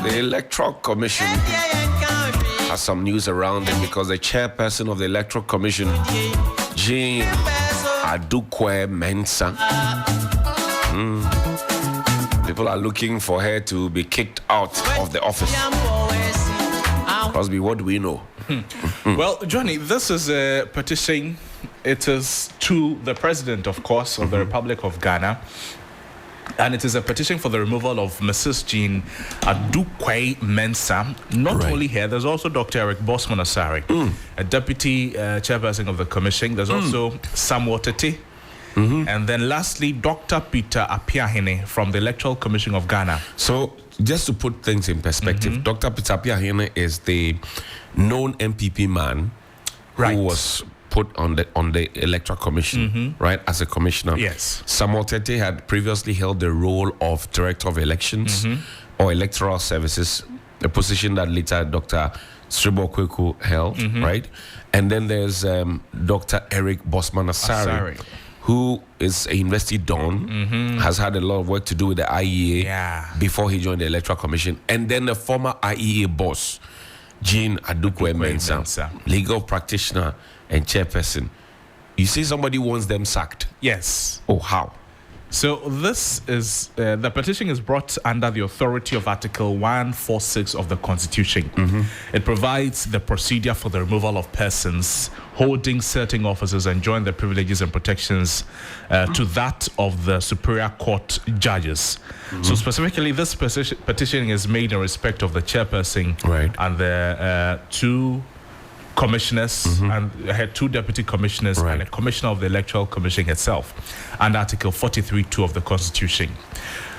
The Electoral Commission has some news around it because the chairperson of the Electoral Commission, Jean Adukwe Mensah, people are looking for her to be kicked out of the office. Crosby, what do we know? Well, Johnny, this is a petition. It is to the president, of course, of the Republic of Ghana. And it is a petition for the removal of Mrs. Jean Adukwe Mensah. Not only here, there's also Dr. Eric Bosman-Asare, a deputy chairperson of the commission. There's also Samuel Tete. And then lastly, Dr. Peter Apiahene from the Electoral Commission of Ghana. So, just to put things in perspective, Dr. Peter Apiahene is the known MPP man who was put on the Electoral Commission, right, as a commissioner. Yes. Samuel Tete had previously held the role of Director of Elections or Electoral Services, a position that later Dr. Sribo Kweku held, right? And then there's Dr. Eric Bosman-Asare, who is a university don, has had a lot of work to do with the IEA before he joined the Electoral Commission. And then the former IEA boss, Jean Adukwe Mensah, legal practitioner and chairperson. You say somebody wants them sacked? Yes. Oh, how? So this is, the petition is brought under the authority of Article 146 of the Constitution. It provides the procedure for the removal of persons holding certain offices and join the privileges and protections to that of the Superior Court judges. So specifically, this petition is made in respect of the chairperson and the two commissioners and had two deputy commissioners and a commissioner of the Electoral Commission itself, and Article 43(2) of the Constitution.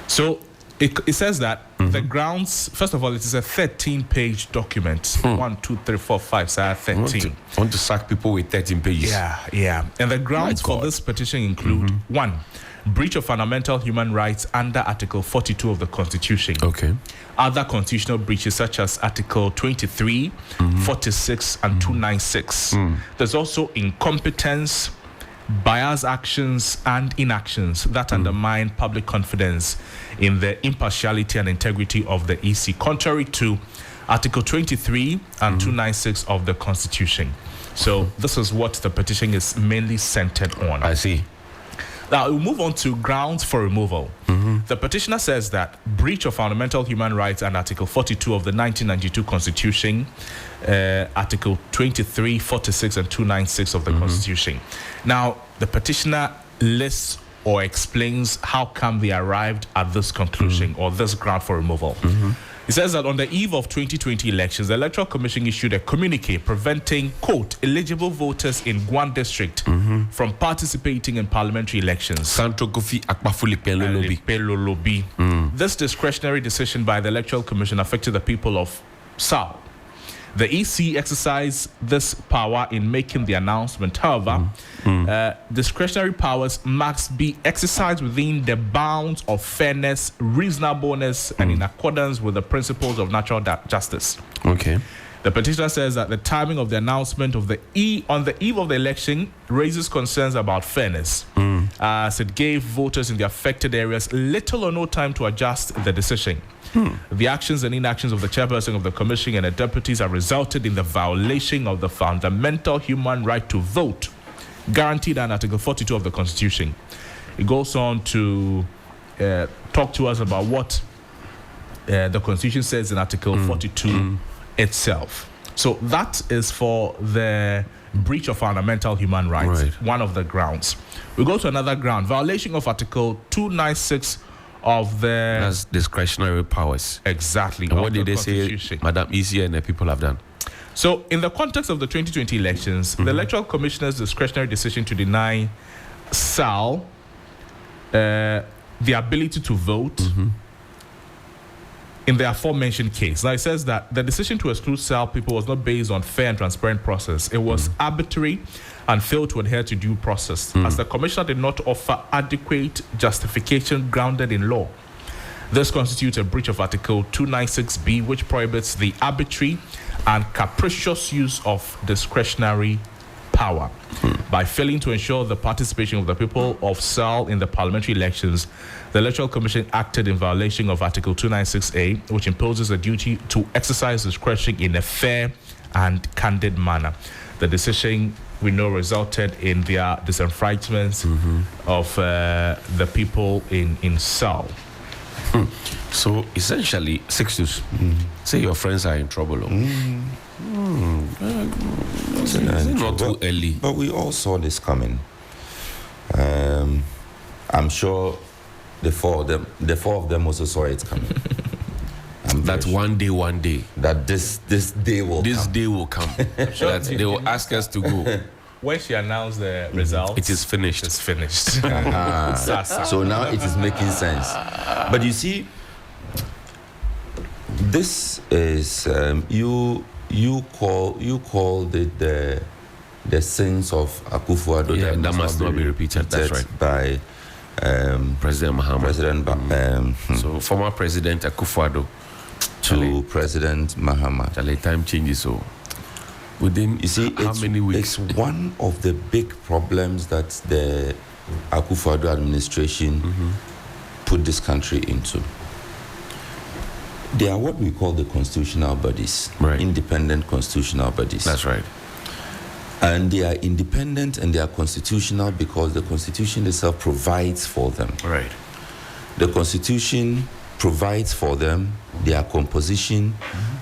So it says that the grounds, first of all, it is a 13-page document. 1, 2, 3, 4, 5, so 13. I want to sack people with 13 pages. Yeah. And the grounds for this petition include 1, breach of fundamental human rights under Article 42 of the Constitution. Other constitutional breaches such as Article 23, 46, and 296. There's also incompetence, biased actions, and inactions that undermine public confidence in the impartiality and integrity of the EC, contrary to Article 23 and 296 of the Constitution. So this is what the petition is mainly centered on. I see. Now, we'll move on to grounds for removal. The petitioner says that breach of fundamental human rights and Article 42 of the 1992 Constitution, Article 23, 46, and 296 of the Constitution. Now, the petitioner lists or explains how come they arrived at this conclusion or this ground for removal. He says that on the eve of 2020 elections, the Electoral Commission issued a communique preventing, quote, eligible voters in Guan district from participating in parliamentary elections. This discretionary decision by the Electoral Commission affected the people of Sao. The EC exercised this power in making the announcement. However, discretionary powers must be exercised within the bounds of fairness, reasonableness, and in accordance with the principles of natural justice. The petitioner says that the timing of the announcement of on the eve of the election raises concerns about fairness, as it gave voters in the affected areas little or no time to adjust the decision. The actions and inactions of the chairperson of the commission and the deputies have resulted in the violation of the fundamental human right to vote, guaranteed under Article 42 of the Constitution. It goes on to talk to us about what the Constitution says in Article 42 itself. So that is for the breach of fundamental human rights, one of the grounds. We go to another ground, violation of Article 296 of the... That's discretionary powers. Exactly. And what did they say Madam Isia and the people have done? So, in the context of the 2020 elections, the Electoral Commissioner's discretionary decision to deny Sal the ability to vote in the aforementioned case. Now, it says that the decision to exclude Sal people was not based on fair and transparent process. It was arbitrary and failed to adhere to due process, as the Commissioner did not offer adequate justification grounded in law. This constitutes a breach of Article 296B, which prohibits the arbitrary and capricious use of discretionary power. By failing to ensure the participation of the people of SAL in the parliamentary elections, the Electoral Commission acted in violation of Article 296A, which imposes a duty to exercise discretion in a fair and candid manner. The decision, we know, resulted in their disenfranchisement of the people in SAL. So essentially, Sixtus, say your friends are in trouble. It's not too early. But we all saw this coming. I'm sure the four of them also saw it coming. That one day, that this day will come. Day will come. That they will ask us to go. When she announced the results, It is finished. it's finished. So now it is making sense. But you see, this is you call it the sins of Akua. Yeah, that must not be repeated. That's right. By President Mahama. So former President Akua to President Mahama. Time changes. So within how many weeks? It's one of the big problems that the Akua administration put this country into. They are what we call the constitutional bodies, right. Independent constitutional bodies. That's right. And they are independent and they are constitutional because the Constitution itself provides for them. Right. The Constitution provides for them their composition,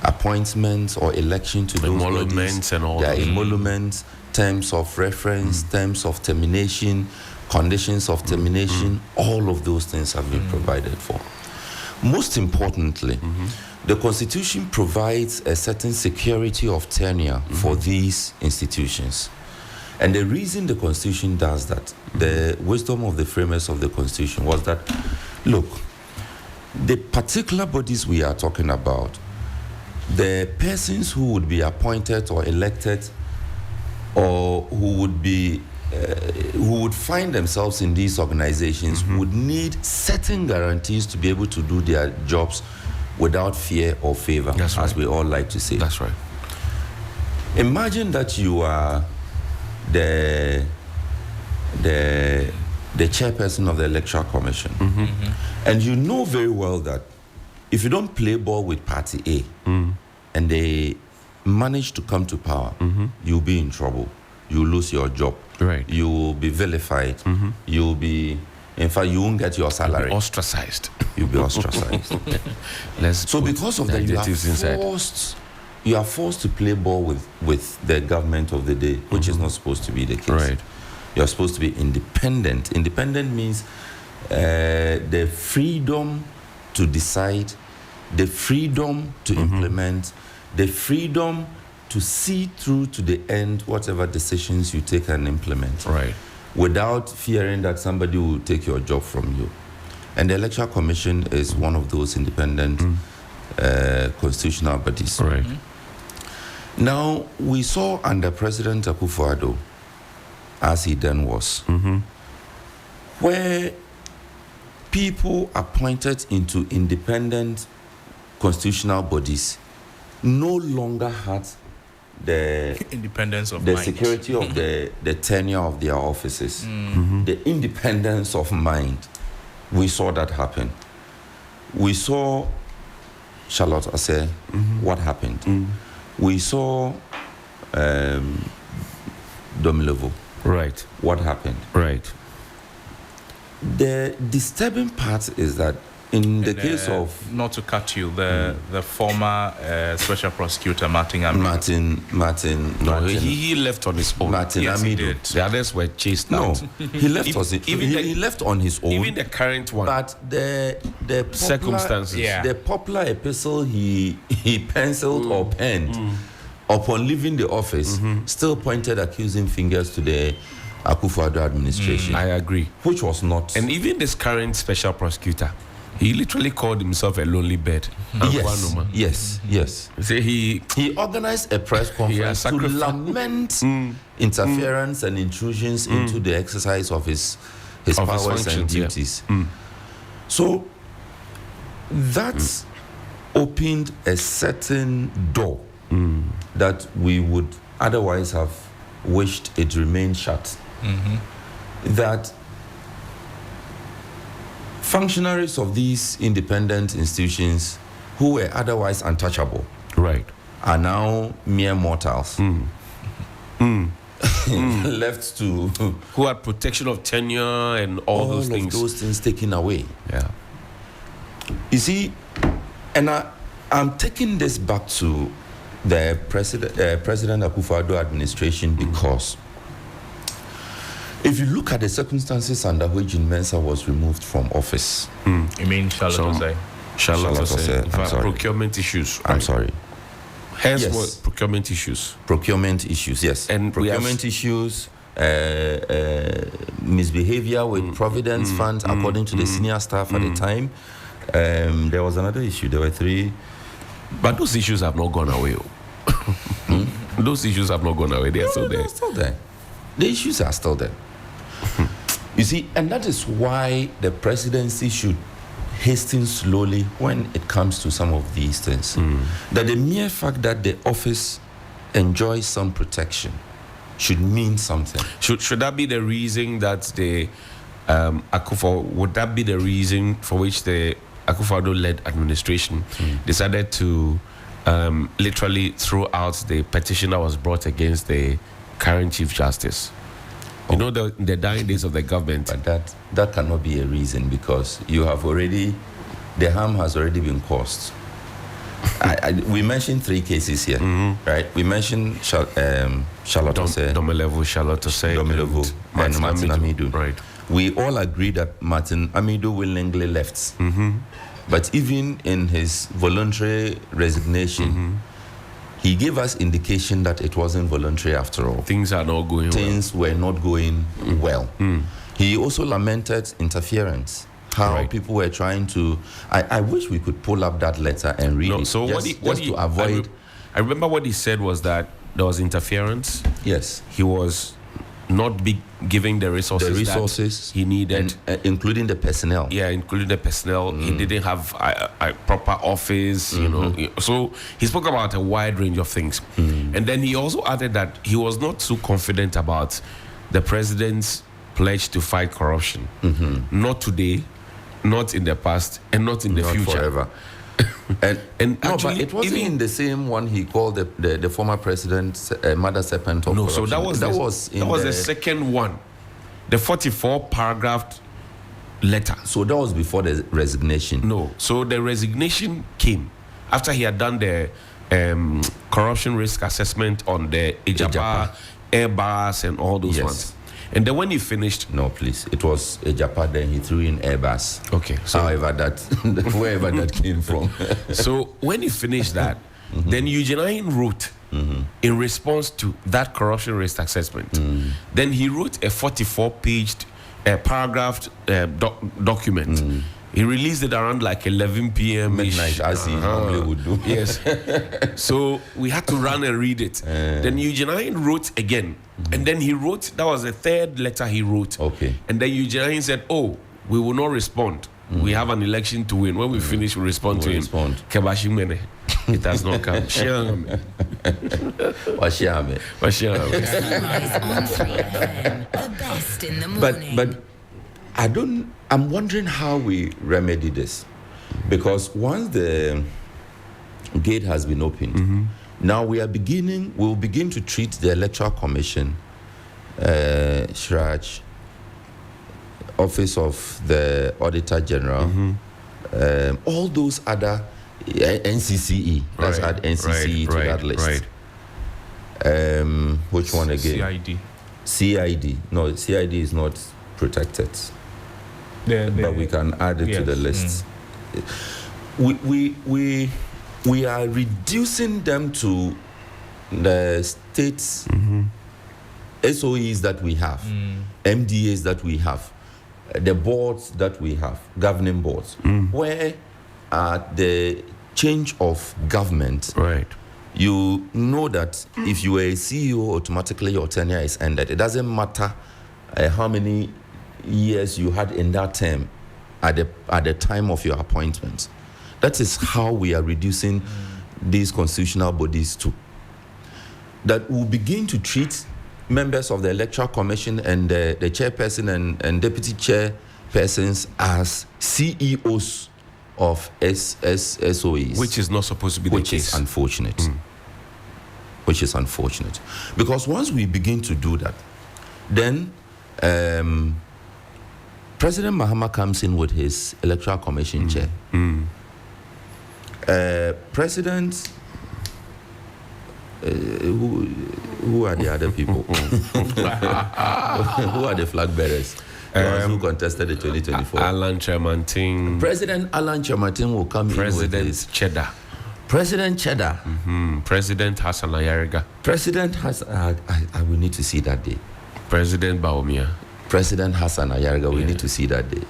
appointments or election to those emoluments bodies, and all their that. emoluments, terms of reference, terms of termination, conditions of termination, all of those things have been provided for. Most importantly, the Constitution provides a certain security of tenure for these institutions. And the reason the Constitution does that, the wisdom of the framers of the Constitution was that, look, the particular bodies we are talking about, the persons who would be appointed or elected or who would find themselves in these organizations would need certain guarantees to be able to do their jobs without fear or favor, as we all like to say. That's right. Imagine that you are the chairperson of the Electoral Commission, and you know very well that if you don't play ball with Party A and they manage to come to power, you'll be in trouble. You'll lose your job. Right. You will be vilified. You'll be, in fact, you won't get your salary. Ostracized. You'll be ostracized. So because of that, you are forced to play ball with the government of the day, which is not supposed to be the case. Right. You're supposed to be independent. Independent means the freedom to decide, the freedom to implement, the freedom to see through to the end whatever decisions you take and implement. Right. Without fearing that somebody will take your job from you. And the Electoral Commission is one of those independent constitutional bodies. Right. Now, we saw under President Akua, as he then was, where people appointed into independent constitutional bodies no longer had the independence of the mind. security of the tenure of their offices, the independence of mind. We saw that happen. We saw Charlotte Ase, what happened. We saw Domilevo. Right. What happened. Right. The disturbing part is that in the case of... Not to cut you, the former special prosecutor, Martin. He left on his own. Martin Yes, he Amido. did. The others were chased No, out. he left on his own. Even the current one. But the popular, Circumstances. Yeah. the popular epistle he penciled or penned upon leaving the office still pointed accusing fingers to the Akufo-Addo administration. I agree. Which was not. And even this current special prosecutor, he literally called himself a lonely bird. Yes. Say he organized a press conference to lament interference and intrusions into the exercise of his powers and duties. So that opened a certain door that we would otherwise have wished it remained shut. That functionaries of these independent institutions who were otherwise untouchable, right, are now mere mortals. Left to who had protection of tenure and all those things. All those things taken away. Yeah. You see, and I'm taking this back to the President Akua administration because if you look at the circumstances under which Mensah was removed from office. You mean Charlotte Osei. I'm sorry. Procurement issues. I'm sorry. Hence Yes. what procurement issues. Procurement issues, yes. And procurement issues, misbehavior with Providence funds, according to the senior staff at the time. There was another issue. There were 3. But those issues have not gone away. Those issues have not gone away. They are still there. They're still there. The issues are still there. You see, and that is why the presidency should hasten slowly when it comes to some of these things. That the mere fact that the office enjoys some protection should mean something. Should that be the reason that the would that be the reason for which the Akufo-Addo-led administration decided to literally throw out the petition that was brought against the current Chief Justice? You know, the dying days of the government. But that cannot be a reason because you have already, the harm has already been caused. We mentioned 3 cases here, right? We mentioned Charlotte Osei, Charlotte Osei, and Martin Amidu. Right. We all agree that Martin Amidu willingly left. But even in his voluntary resignation, he gave us indication that it wasn't voluntary after all. Things are not going well. Things were not going well. He also lamented interference. How people were trying to... I wish we could pull up that letter and read it. So just to avoid... I remember what he said was that there was interference. Yes. He was not giving the resources that he needed. And, including the personnel. Yeah, including the personnel. He didn't have a proper office, you know. So he spoke about a wide range of things. And then he also added that he was not too confident about the president's pledge to fight corruption. Not today, not in the past, and not in the future. Forever. and actually, but it wasn't in the same one he called the former president mother serpent of corruption. So that was the second one, the 44 paragraph letter. So that was before the resignation. No, so the resignation came after he had done the corruption risk assessment on the Ejapa, Airbus, and all those ones. And then when he finished... No, please. It was Ejapa, then he threw in Airbus. Okay. So however, wherever that came from. So when he finished that, then Eugene Ayin wrote in response to that corruption risk assessment. Then he wrote a 44-page paragraph document. He released it around like 11 p.m. midnight, as he normally would do. Yes. So we had to run and read it. Then Eugene Ayin wrote again. And then he wrote, that was the 3rd letter he wrote. Okay. And then Eugene Ayin said, we will not respond. We have an election to win. When we finish, we respond to him. Kebashimene. It has not come. Washiame. The best in the morning. But I'm wondering how we remedy this. Because once the gate has been opened, now we'll begin to treat the Electoral Commission, Shraj, Office of the Auditor General, all those other NCCE. Let's add NCCE to that list. Which one again? CID. No, CID is not protected. But we can add it to the list. We are reducing them to the states SOEs that we have, MDAs that we have, the boards that we have, governing boards, where at the change of government, you know that if you are a CEO, automatically your tenure is ended. It doesn't matter how many years you had in that term at the time of your appointment. That is how we are reducing these constitutional bodies to. That will begin to treat members of the Electoral Commission and the chairperson and deputy chairpersons as CEOs of SOEs. Which is not supposed to be the case. Which is unfortunate. Which is unfortunate. Because once we begin to do that, then President Mahama comes in with his Electoral Commission chair. President... who are the other people? Who are the flag bearers? Who contested the 2024? Alan Chairman-Ting. President Alan Chairman-Ting will come in with his... Cheddar. President Cheddar. President Hassan Ayariga. President Hassan... I will need to see that day. President Baumia. President Hassan Ayariga, we need to see that day.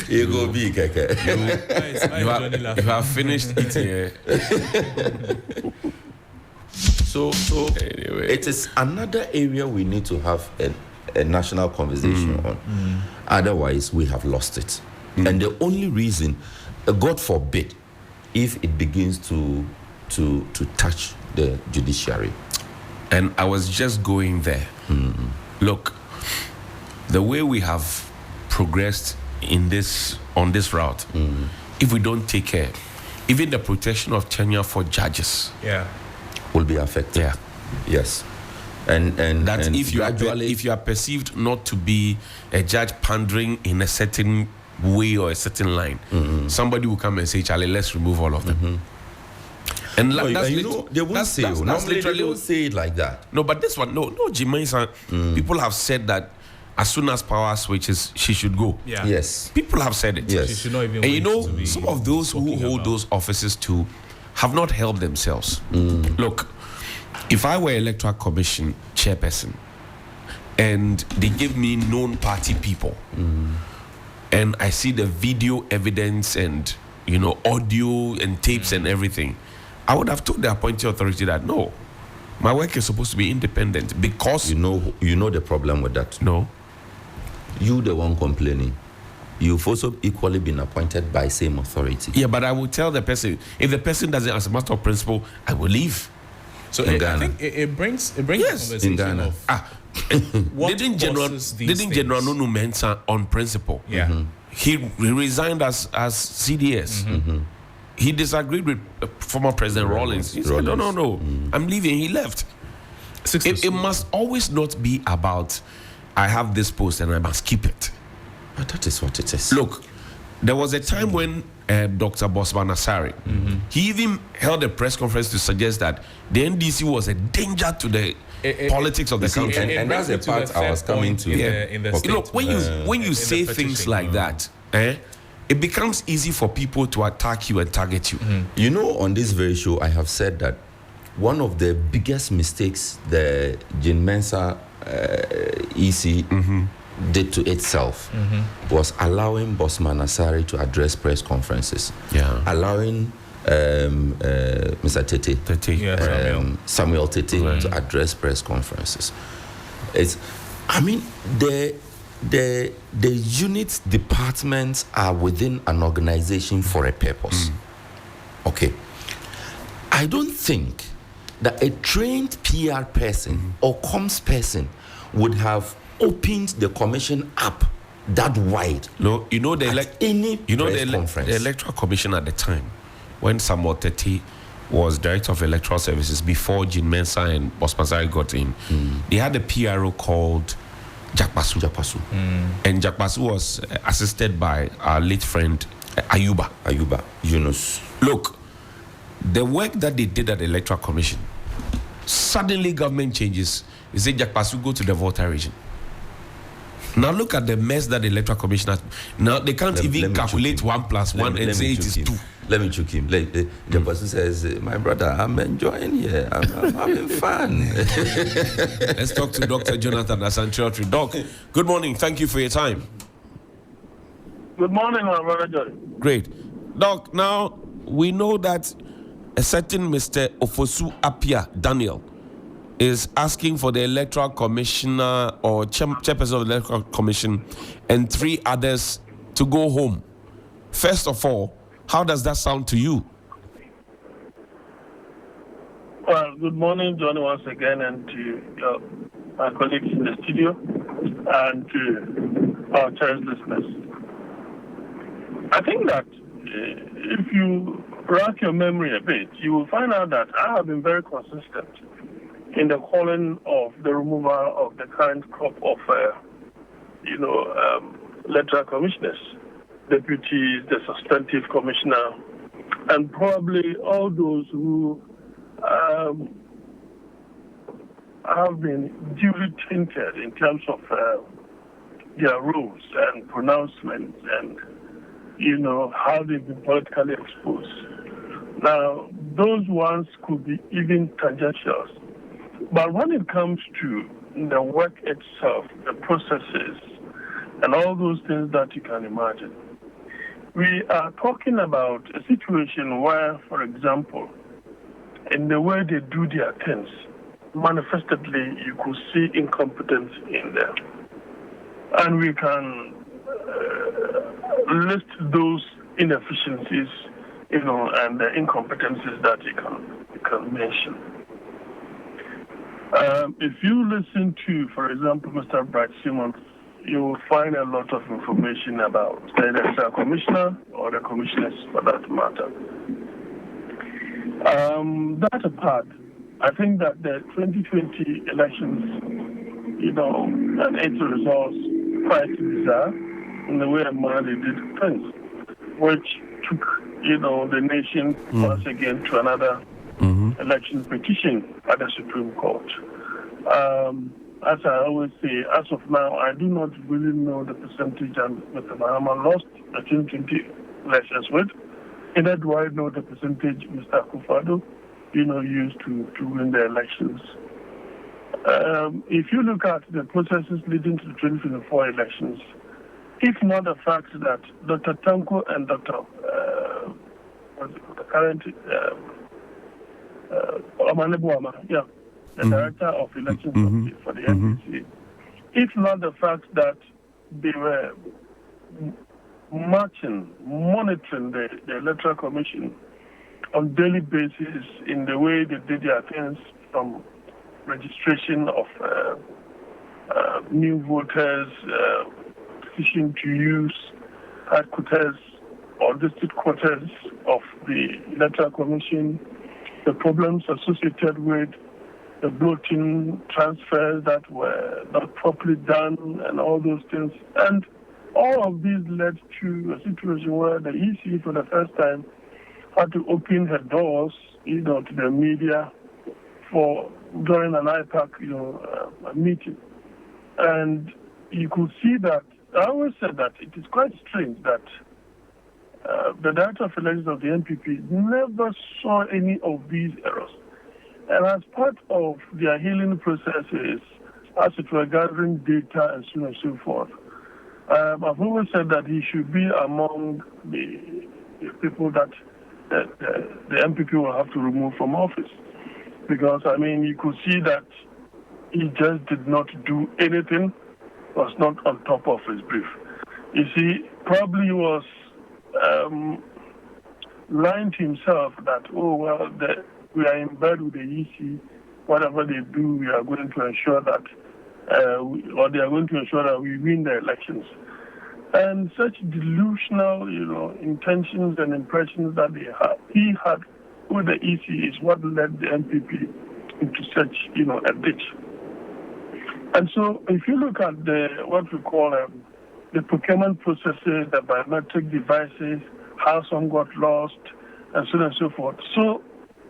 You go big, Keke. You have finished eating. So anyway. It is another area we need to have a national conversation on. Otherwise, we have lost it. And the only reason, God forbid, if it begins to touch the judiciary. And I was just going there. Look, the way we have progressed on this route, if we don't take care, even the protection of tenure for judges, will be affected. Yeah. Yes. And that and if you are perceived not to be a judge pandering in a certain way or a certain line, somebody will come and say, Charlie, let's remove all of them. And they won't say it. Normally they don't say it like that. No, but this one, no, Jimaisa, people have said that as soon as power switches, she should go. Yeah. Yes. People have said it. Yes. She should not even and some of those who hold those offices too have not helped themselves. Look, if I were Electoral Commission chairperson and they give me known party people and I see the video evidence and audio and tapes and everything, I would have told the appointing authority that no, my work is supposed to be independent because you know the problem with that. No. You the one complaining. You've also equally been appointed by same authority. Yeah, but I will tell the person, if the person doesn't, as a matter of principle, I will leave. So I think it brings the conversation in Ghana. Didn't General Nunu Mensah on principle? Yeah. He resigned as CDS. He disagreed with former President Rawlings. He said, no, I'm leaving. He left. It must always not be about, I have this post and I must keep it. But that is what it is. Look, there was a time when Dr. Bosman Asari, he even held a press conference to suggest that the NDC was a danger to the politics of the country. And that's the part I was coming to. Look, when you say things like that, it becomes easy for people to attack you and target you. On this very show, I have said that one of the biggest mistakes the Jin Mensa EC did to itself was allowing Bosman Asari to address press conferences. Allowing Mr. Tete, Samuel Tete to address press conferences. The units, departments are within an organization for a purpose. Okay. I don't think that a trained PR person or comms person would have opened the commission up that wide. No, the Electoral Commission at the time, when Samuel Tete was Director of Electoral Services before Jin Mensah and Bosman got in, they had a PRO called Jack Basu. And Jack Basu was assisted by our late friend Ayuba Yunus. Look, the work that they did at the Electoral Commission, suddenly government changes. They say Jack Basu go to the Volta region. Now look at the mess that the Electoral Commission has. Now they can't even calculate 1 + 1 and say it is 2. Let me choke him. The person says, my brother, I'm enjoying here. I'm having fun. Let's talk to Dr. Jonathan Asantriotri. Doc, good morning. Thank you for your time. Good morning, my brother Joy. Great. Doc, now we know that a certain Mr. Owusu Apia Daniel is asking for the Electoral Commissioner or chairperson of the Electoral Commission and 3 others to go home. First of all, how does that sound to you? Well, good morning, Johnny, once again, and to my colleagues in the studio and to our cherished listeners. I think that if you rack your memory a bit, you will find out that I have been very consistent in the calling of the removal of the current crop of, electoral commissioners, deputies, the substantive commissioner, and probably all those who have been duly tainted in terms of their roles and pronouncements and, how they've been politically exposed. Now, those ones could be even tangential. But when it comes to the work itself, the processes, and all those things that you can imagine, we are talking about a situation where, for example, in the way they do their things, manifestedly, you could see incompetence in them. And we can list those inefficiencies, and the incompetencies that you can mention. If you listen to, for example, Mr. Bright Simmons, you will find a lot of information about the electoral commissioner or the commissioners for that matter. That apart, I think that the 2020 elections, and its results quite bizarre in the way man they did things, which took, the nation once again to another election petition at the Supreme Court. As I always say, as of now, I do not really know the percentage that Mr. Mahama lost the 2020 elections with. Neither do I know the percentage Mr. Kwadwo, used to win the elections. If you look at the processes leading to the 2024 elections, if not the fact that Dr. Tanko and Dr. the current the director of elections for the NDC, if not the fact that they were monitoring the Electoral Commission on daily basis in the way they did their things, from registration of new voters, petition to use headquarters or district quarters of the Electoral Commission, the problems associated with the bloating transfers that were not properly done and all those things. And all of these led to a situation where the EC for the first time had to open her doors, to the media during an IPAC, a meeting. And you could see that, I always said that it is quite strange that the director of elections of the NPP never saw any of these errors. And as part of their healing processes, as it were gathering data and so on and so forth, I've always said that he should be among the people that the MPP will have to remove from office. Because, you could see that he just did not do anything, was not on top of his brief. You see, probably he was lying to himself that, we are in bed with the EC, whatever they do, we are going to ensure that, or they are going to ensure that we win the elections. And such delusional, intentions and impressions that he had with the EC is what led the MPP into such, a ditch. And so if you look at what we call the procurement processes, the biometric devices, how some got lost, and so on and so forth. So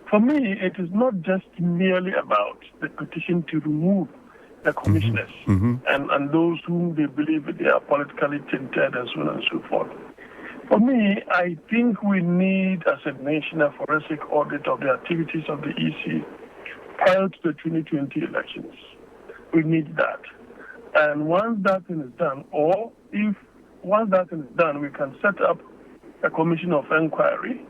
for me, it is not just merely about the petition to remove the commissioners and those whom they believe they are politically tainted and so on and so forth. For me, I think we need, as a nation, a forensic audit of the activities of the EC prior to the 2020 elections. We need that. And once that thing is done, once that thing is done, we can set up a commission of inquiry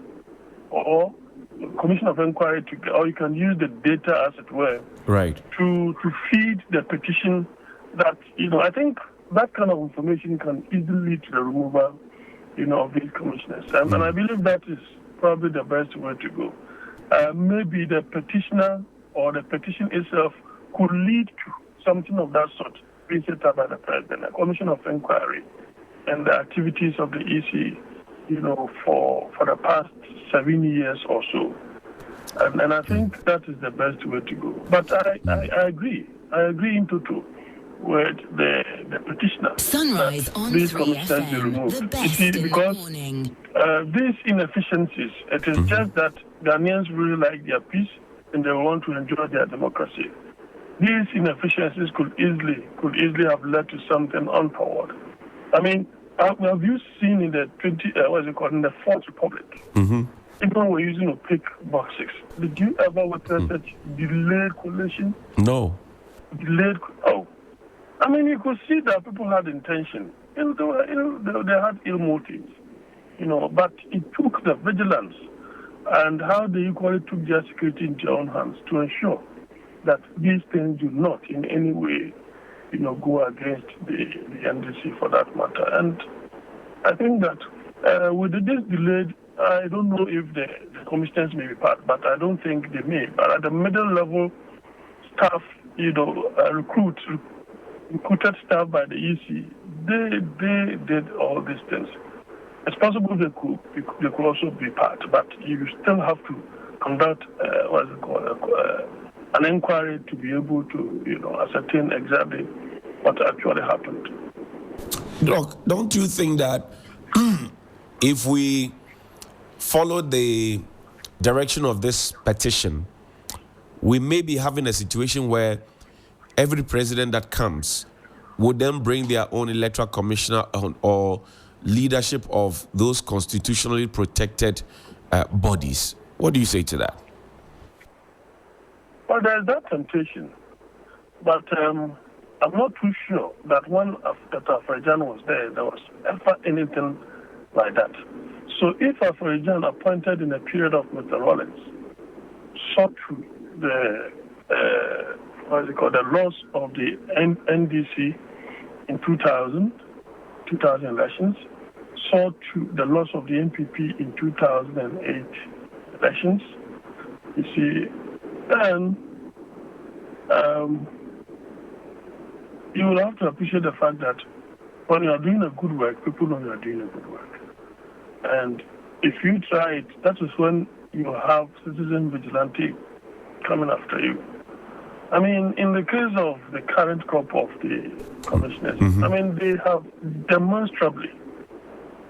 or you can use the data, as it were, right, to feed the petition that, I think that kind of information can easily lead to the removal, of these commissioners. And I believe that is probably the best way to go. maybe the petitioner or the petition itself could lead to something of that sort being set up by the president, a commission of inquiry, and the activities of the EC, for the past 7 years or so. And I think that is the best way to go. But I agree. I agree in total with the petitioner. Sunrise on 3FM, the best in the morning. These inefficiencies, it is just that Ghanaians really like their peace and they want to enjoy their democracy. These inefficiencies could easily have led to something untoward. I mean, have you seen in the in the Fourth Republic? Mm-hmm. People were using opaque boxes. Did you ever witness such delayed collation? No. I mean, you could see that people had intention. They had ill motives, but it took the vigilance and how they equally took their security into their own hands to ensure that these things do not in any way, go against the NDC for that matter. And I think that with this delayed, I don't know if the commissioners may be part, but I don't think they may. But at the middle level staff, recruited staff by the EC, they did all these things. It's possible they could also be part, but you still have to conduct an inquiry to be able to ascertain exactly what actually happened. Doc, don't you think that if we follow the direction of this petition, we may be having a situation where every president that comes would then bring their own electoral commissioner or leadership of those constitutionally protected bodies? What do you say to that? Well, there's that temptation, but I'm not too sure that when Afriyie was there was ever anything like that. So if Afriyie appointed in a period of Mr. Rawlings saw to the the loss of the NDC in 2000 elections, saw to the loss of the NPP in 2008 elections, you see, then you will have to appreciate the fact that when you are doing a good work, people know you are doing a good work. And if you try it, that is when you have citizen vigilante coming after you. I mean, in the case of the current crop of the commissioners, I mean, they have demonstrably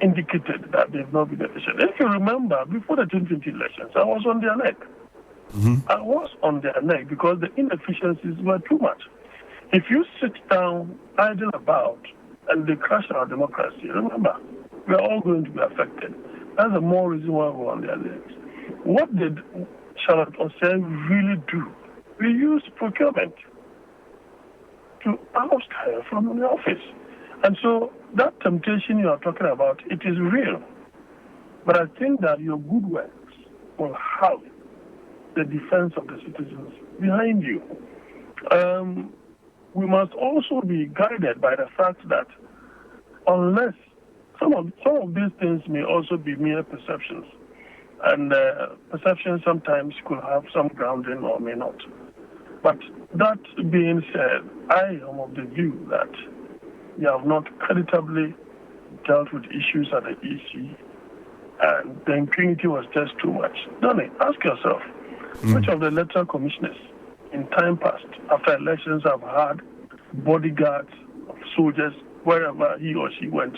indicated that they've not been efficient. If you remember, before the 2020 elections, I was on their neck. I was on their neck because the inefficiencies were too much. If you sit down, idle about, and they crash our democracy, remember, we are all going to be affected. That's the more reason why we're on their necks. What did Charlotte Osei really do? We used procurement to oust her from the office. And so that temptation you are talking about, it is real. But I think that your good works will have the defense of the citizens behind you. We must also be guided by the fact that unless some of these things may also be mere perceptions, and perceptions sometimes could have some grounding or may not. But that being said, I am of the view that you have not creditably dealt with issues at the EC, and the impunity was just too much. Donnie, ask yourself, which of the electoral commissioners in time past, after elections, have had bodyguards of soldiers wherever he or she went,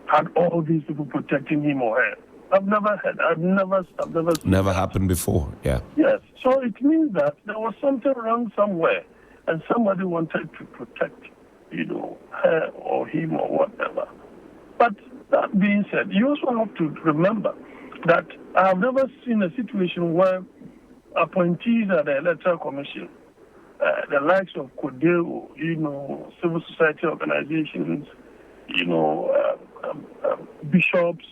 had all these people protecting him or her? I've never heard. I've never seen Never that. happened before, yeah. Yes, so it means that there was something wrong somewhere, and somebody wanted to protect, her or him or whatever. But that being said, you also have to remember that I have never seen a situation where appointees at the Electoral Commission, the likes of Kwadwo, civil society organizations, bishops,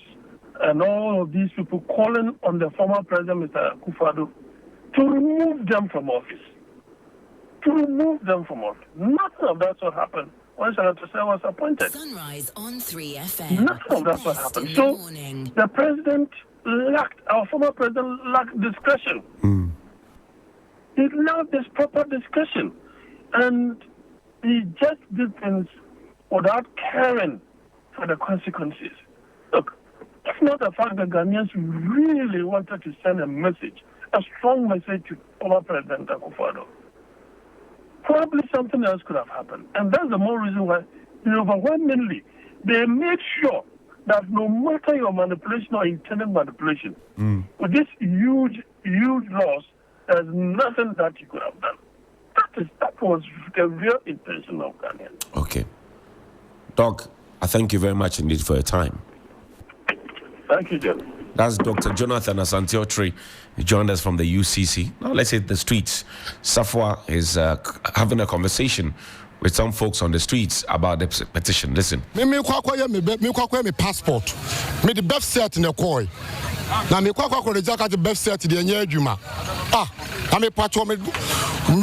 and all of these people calling on the former president, Mr. Kwadwo, to remove them from office. Nothing of that sort happened when Charlotte Osei was appointed. Sunrise on 3FM. Nothing of that sort happened. So the president our former president lacked discretion. He lacked this proper discretion. And he just did things without caring for the consequences. Look, it's not the fact that Ghanaians really wanted to send a message, a strong message to former President Akua. Probably something else could have happened. And that's the more reason why, overwhelmingly, they made sure that no matter your manipulation or intended manipulation, with this huge loss, there's nothing that you could have done. That was the real intention of Ghanaians. Okay. Doc, I thank you very much indeed for your time. Thank you, John. That's Dr. Jonathan Asante-Otri. He joined us from the UCC. Now let's hit the streets. Safwa is having a conversation with some folks on the streets about the petition. Listen. Me passport. Me the birth cert in the koi. Na me kwa the jacket the birth cert the nye adwuma. Na me patcho me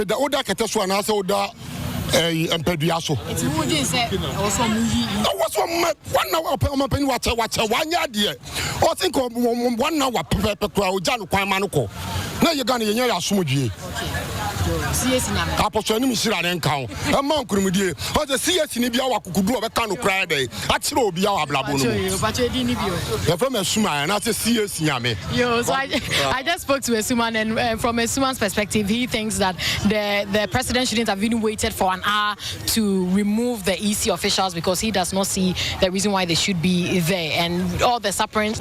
the oda keteso na asa oda empeduaso. It's who dey say also muyi. Was one hour open watch one year there. O think 1 hour pe o ja no kwan ma no ko. Na ye Ghana ye nya asomdue. CS na me. Apostle ni misira ne nkan. E ma nkurumudie. O je CS ni bia wakukudu obeka no kra dey. Akire obi a wablabo no. Pacho di ni bio. The from Esuma na say CS nyame. Yo, so I just spoke to Esuman, and from Esuman's perspective, he thinks that the president shouldn't have even waited for an hour to remove the EC officials because he does not see the reason why they should be there, and all the sufferings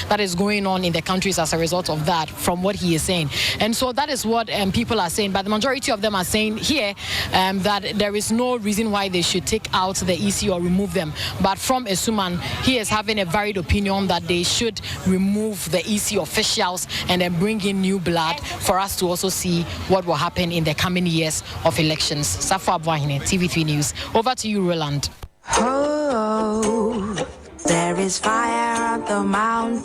that is going on in the countries as a result of that, from what he is saying. And so that is what people are saying, but the majority of them are saying here that there is no reason why they should take out the EC or remove them. But from Esuman, he is having a varied opinion that they should remove the EC officials and then bring in new blood for us to also see what will happen in the coming years of elections. Safwa Abwahine, TV3 News. Over to you, Roland. Oh, there is fire on the mountain.